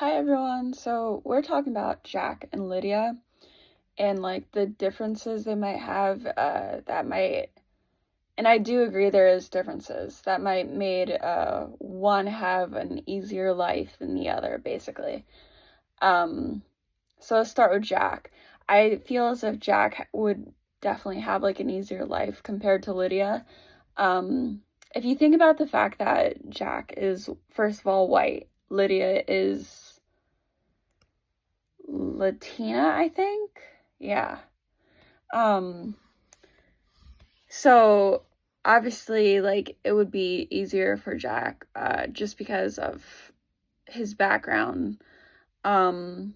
Hi everyone. So we're talking about Jack and Lydia and like the differences they might have that might and I do agree there is differences that might made one have an easier life than the other basically. Um so let's start with Jack. I feel as if Jack would definitely have like an easier life compared to Lydia. Um if you think about the fact that Jack is first of all white, Lydia is Latina, I think. Yeah. Um, so obviously like it would be easier for Jack just because of his background. Um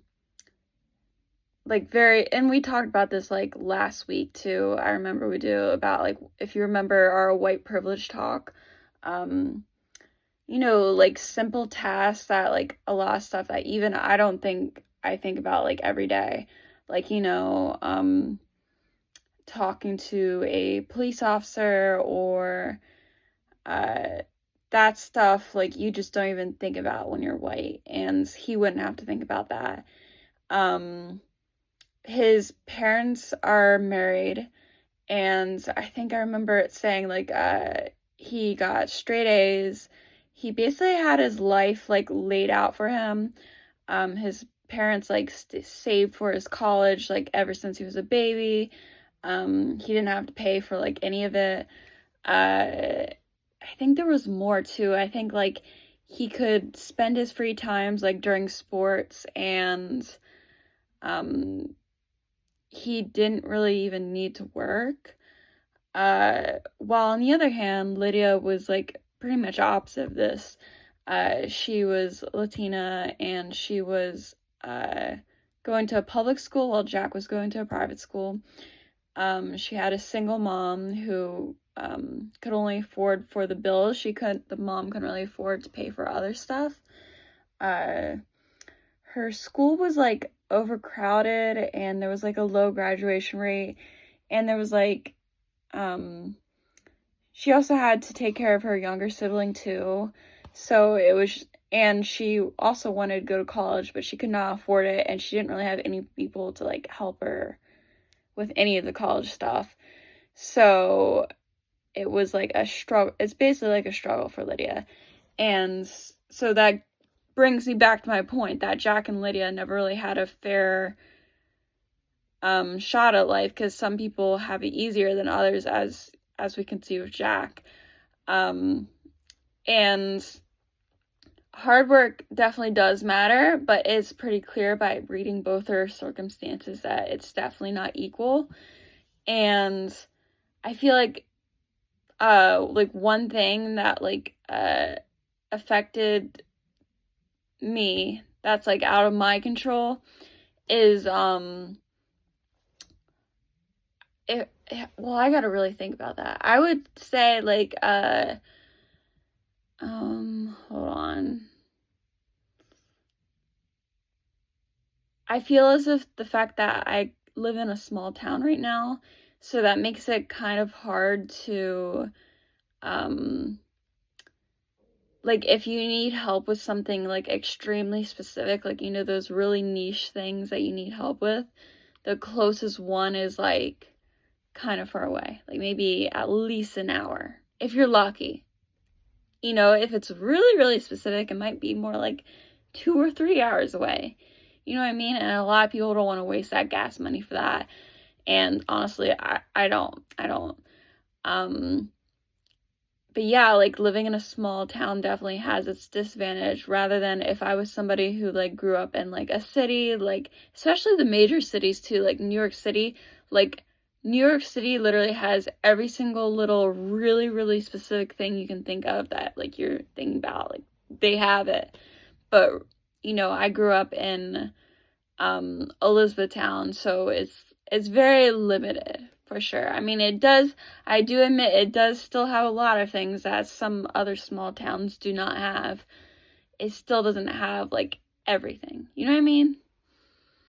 like very and we talked about this like last week too. I remember we do about like if you remember our white privilege talk. Um like simple tasks that like a lot of stuff that even I don't think I think about like every day. Like, talking to a police officer or uh that stuff like you just don't even think about when you're white, and he wouldn't have to think about that. His parents are married, and I think I remember it saying like he got straight A's. He basically had his life like laid out for him. His parents like saved for his college like ever since he was a baby. He didn't have to pay for like any of it. I think there was more too. I think like he could spend his free times like during sports, and um he didn't really even need to work. While on the other hand, Lydia was like pretty much opposite of this. She was Latina, and she was going to a public school while Jack was going to a private school. She had a single mom who could only afford for the bills. The mom couldn't really afford to pay for other stuff. Uh, her school was like overcrowded, and there was like a low graduation rate, and there was like she also had to take care of her younger sibling too. So it was, and she also wanted to go to college, but she could not afford it, and she didn't really have any people to like help her with any of the college stuff. So it was like a struggle. It's basically like a struggle for Lydia. And so that brings me back to my point that Jack and Lydia never really had a fair shot at life, because some people have it easier than others, as we can see with Jack. And hard work definitely does matter, but it's pretty clear by reading both their circumstances that it's definitely not equal. And I feel like one thing that like affected me that's like out of my control is well, I gotta really think about that. I would say like hold on. I feel as if the fact that I live in a small town right now, so that makes it kind of hard to like if you need help with something like extremely specific, like those really niche things that you need help with, the closest one is like kind of far away, like maybe at least an hour if you're lucky. If it's really, really specific, it might be more like 2 or 3 hours away. You know what I mean? And a lot of people don't want to waste that gas money for that. And honestly, I don't. But yeah, like living in a small town definitely has its disadvantage, rather than if I was somebody who like grew up in like a city, like especially the major cities too, like New York City. Like New York City literally has every single little really, really specific thing you can think of that like you're thinking about. Like they have it. But I grew up in Elizabethtown, so it's very limited for sure. I mean, I do admit it does still have a lot of things that some other small towns do not have. It still doesn't have like everything. You know what I mean?